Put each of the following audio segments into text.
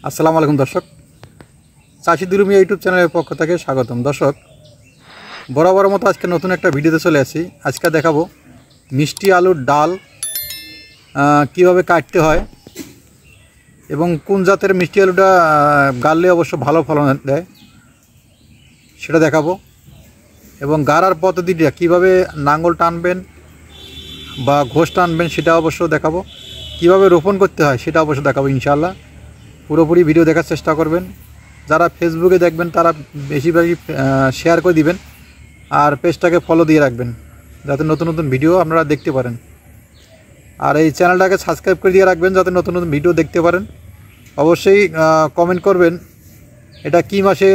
আসসালামু আলাইকুম দর্শক, চাষি দুলুমি ইউটিউব চ্যানেলের পক্ষ থেকে স্বাগতম। দর্শক, বরাবর মতো আজকে নতুন একটা ভিডিওতে চলে আসি। আজকে দেখাবো মিষ্টি আলুর ডাল কীভাবে কাটতে হয় এবং কোন জাতের মিষ্টি আলুটা গাড়লে অবশ্য ভালো ফলন দেয় সেটা দেখাবো, এবং গাড়ার পদ্ধতিটা কীভাবে নাঙ্গল টানবেন বা ঘোষ টানবেন সেটা অবশ্য দেখাবো, কীভাবে রোপণ করতে হয় সেটা অবশ্য দেখাবো ইনশাআল্লাহ। পুরোপুরি ভিডিও দেখার চেষ্টা করবেন। যারা ফেসবুকে দেখবেন তারা বেশিরভাগই শেয়ার করে দিবেন আর পেজটাকে ফলো দিয়ে রাখবেন যাতে নতুন নতুন ভিডিও আপনারা দেখতে পারেন। আর এই চ্যানেলটাকে সাবস্ক্রাইব করে দিয়ে রাখবেন যাতে নতুন নতুন ভিডিও দেখতে পারেন। অবশ্যই কমেন্ট করবেন এটা কী মাসে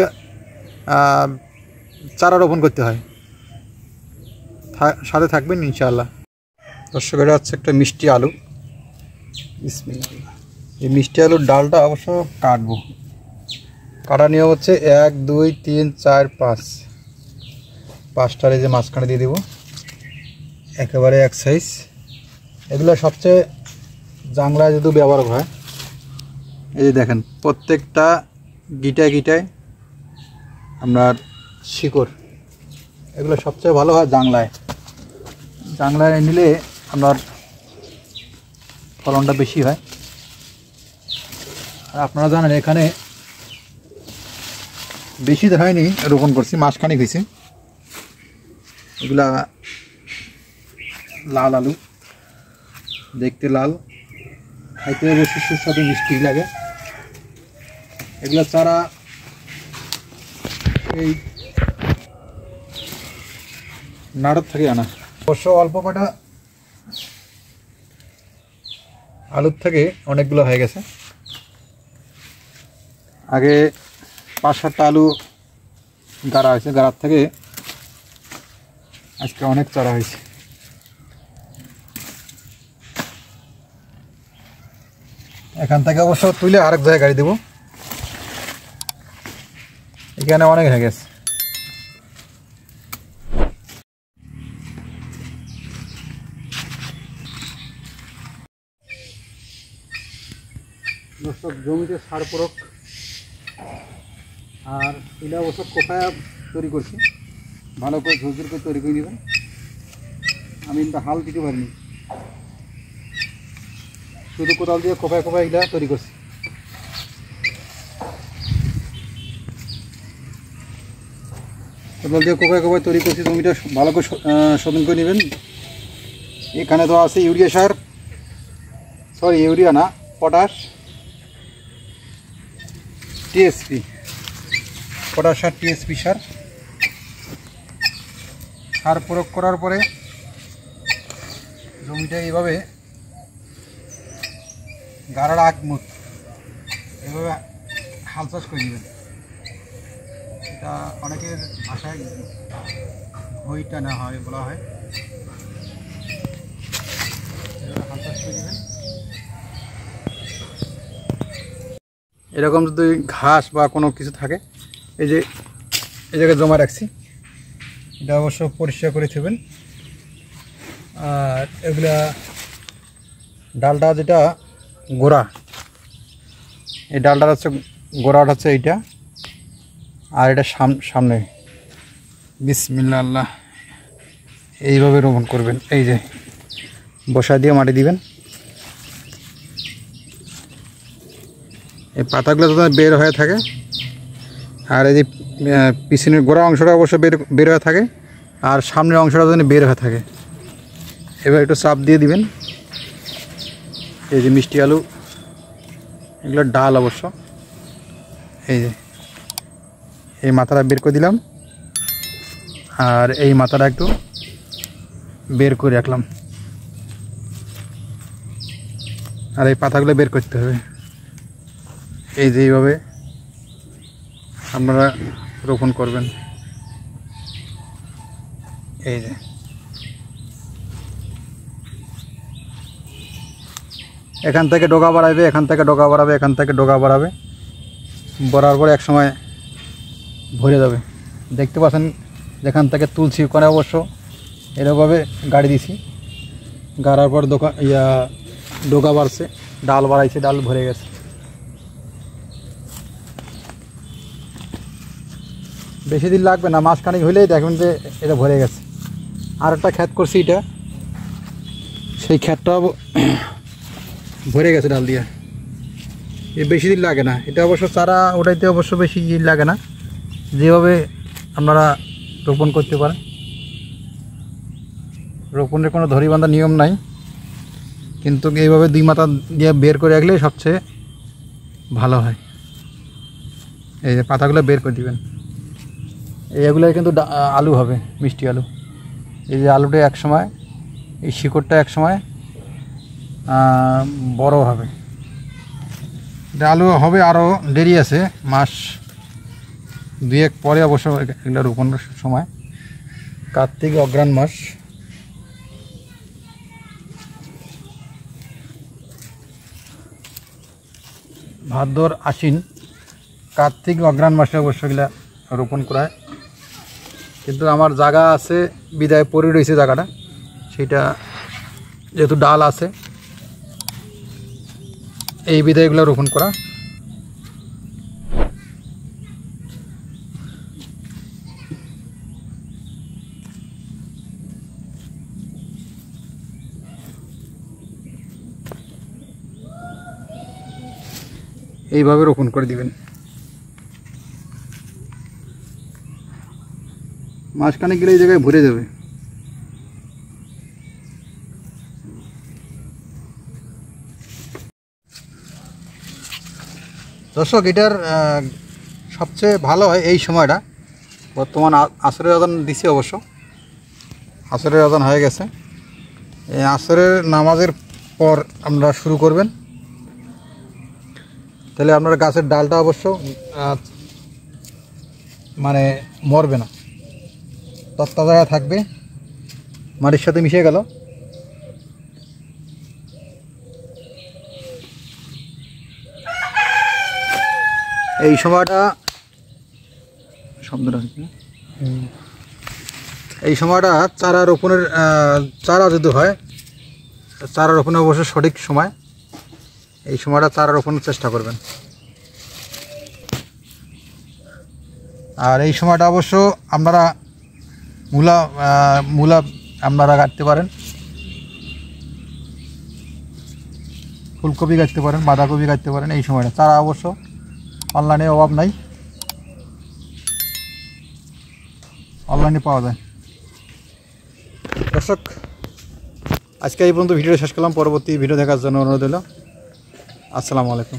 চারা রোপণ করতে হয়, সাথে থাকবেন ইনশাআল্লাহ। দর্শক, এটা হচ্ছে একটা মিষ্টি আলু। বিসমিল্লাহ। এই মিষ্টি আলুর ডালটা অবশ্য কাটবো। কাটা নিয়ম হচ্ছে 1 2 3 4 5 5টার এই যে মাঝখানে দিয়ে দেবো একেবারে এক সাইজ। এগুলো সবচেয়ে জাংলায় যদি ব্যবহার হয়, এই যে দেখেন প্রত্যেকটা গিটায় গিটায় আপনার শিকড়, এগুলো সবচেয়ে ভালো হয় জাংলায়। জাংলায় নিলে আপনার ফলনটা বেশি হয়। আর আপনারা জানেন এখানে বেশি হয়নি, রোপণ করছি মাসখানেক হয়েছে। এগুলা লাল আলু, দেখতে লাল, খাইতে অবশ্য সুস্বাদু মিষ্টি লাগে। এগুলা চারা এই নাড়র থেকে আনা। অবশ্য অল্প কটা আলুর থেকে অনেকগুলো হয়ে গেছে। আগে 5-7টা আলু গাড়া হয়েছে, গাড়ার থেকে আজকে অনেক চারা হয়েছে। এখান থেকে অবশ্য তুলে আরেক জায়গায় গাড়ি দেবো, এখানে অনেক হয়ে গেছে। দর্শক, জমিতে সার প্রয়োগ আর এটা অবশ্য কোপায়া তৈরি করছি, ভালো করে ঝুরঝুর করে তৈরি করে নেবেন। আমি এটা হাল দিতে পারিনি, শুধু কোদাল দিয়ে কোপায় কোপায় এটা তৈরি করছি। কোদাল দিয়ে কোপায় কোপায় তৈরি করছি। জমিটা ভালো করে শোধন করে নেবেন। এখানে তো আছে ইউরিয়া সার, সরি ইউরিয়া না, পটাশ, টিএসপি, পটাশ সার, টিএসপি সার। সার প্রয়োগ করার পরে জমিটা এইভাবে গাড়ার আগমুখ এইভাবে হাল চাষ করে নেবেন। এটা অনেকের ভাষায় ঘইটা না হয় বলা হয়। হাল চাষ করে নেবেন। এরকম যদি ঘাস বা কোনো কিছু থাকে, এই যে এই জায়গায় জমা রাখছি, এটা অবশ্য পরিষ্কার করে দেবেন। আর এগুলা ডালটা যেটা গোড়া, এই ডালটা হচ্ছে গোড়াটা হচ্ছে এইটা, আর এটা সামনে। বিসমিল্লাহ আল্লাহ, এইভাবে রোপণ করবেন। এই যে বসায় দিয়ে মাটি দিবেন। এই পাতাগুলো তো বের হয়ে থাকে, আর এই যে পিছনের গোড়া অংশটা অবশ্য বের হয়ে থাকে, আর সামনের অংশটা যেন বের হয়ে থাকে। এবার একটু চাপ দিয়ে দিবেন। এই যে মিষ্টি আলু, এগুলো ডাল অবশ্য। এই যে এই মাথাটা বের করে দিলাম, আর এই মাথাটা একটু বের করে রাখলাম, আর এই পাতাগুলো বের করতে হবে। এই যে এইভাবে আপনারা রোপণ করবেন। এই যে এখান থেকে ডগা বাড়াবে, এখান থেকে ডগা বাড়াবে, এখান থেকে ডগা বাড়াবে, বাড়ার পরে এক সময় ভরে যাবে। দেখতে পাচ্ছেন যেখান থেকে তুলছি ওখানে অবশ্য এরকমভাবে গাড়ি দিছি, গাড়ার পর ডগা বাড়ছে, ডাল বাড়াইছে, ডাল ভরে গেছে। বেশি দিন লাগবে না, মাসখানেক হইলেই দেখবেন যে এটা ভরে গেছে। আর একটা ক্ষেত করছি, এটা সেই ক্ষেতটাও ভরে গেছে ডাল দিয়ে। এ বেশি দিন লাগে না, এটা অবশ্য চারা ওটাইতে অবশ্য বেশি দিন লাগে না, যেভাবে আপনারা রোপণ করতে পারেন। রোপণের কোনো ধরি বাঁধা নিয়ম নাই, কিন্তু এইভাবে 2 মাথা দিয়ে বের করে রাখলে সবচেয়ে ভালো হয়। এই যে পাতাগুলো বের করে দিবেন, এগুলোই কিন্তু আলু হবে, মিষ্টি আলু। এই যে আলুটা এক সময়, এই শিকড়টা এক সময় বড় হবে। এটা আলু হবে আরও দেরি আছে, মাস 2-1 পরে অবশ্য এগুলো রোপণের সময়। কার্তিক অগ্রহায়ণ মাস, ভাদ্র আশ্বিন, কার্তিক অগ্রহায়ণ মাসে অবশ্য এগুলা রোপণ করায়। কিন্তু আমার জায়গা আছে বিদায় পড়ে রয়েছে জায়গাটা, সেটা যেহেতু ডাল আছে এই বিদায়গুলো রোপণ করা। এইভাবে রোপণ করে দিবেন, মাঝখানে গেলে এই জায়গায় ভরে যাবে। দর্শক, এটার সবচেয়ে ভালো হয় এই সময়টা। বর্তমান আসরের আজান দিছে, অবশ্য আসরের আজান হয়ে গেছে। এই আসরের নামাজের পর আপনারা শুরু করবেন, তাহলে আপনার গাছের ডালটা অবশ্য মানে মরবে না, তত্তাজা থাকবে, মাটির সাথে মিশে গেল। এই সময়টা চারা রোপণের, চারা যদি হয়, চারা রোপণের অবশ্য সঠিক সময়। এই সময়টা চারা রোপণের চেষ্টা করবেন। আর এই সময়টা অবশ্য আপনারা মূলা আপনারা কাটতে পারেন, ফুলকপি কাটতে পারেন, বাঁধাকপি কাটতে পারেন। এই সময়টা চারা অবশ্য অনলাইনে অভাব নাই, অনলাইনে পাওয়া যায়। দর্শক, আজকে এই পর্যন্ত ভিডিওটা শেষ করলাম। পরবর্তী ভিডিও দেখার জন্য অনুরোধ হলো। আসসালামু আলাইকুম।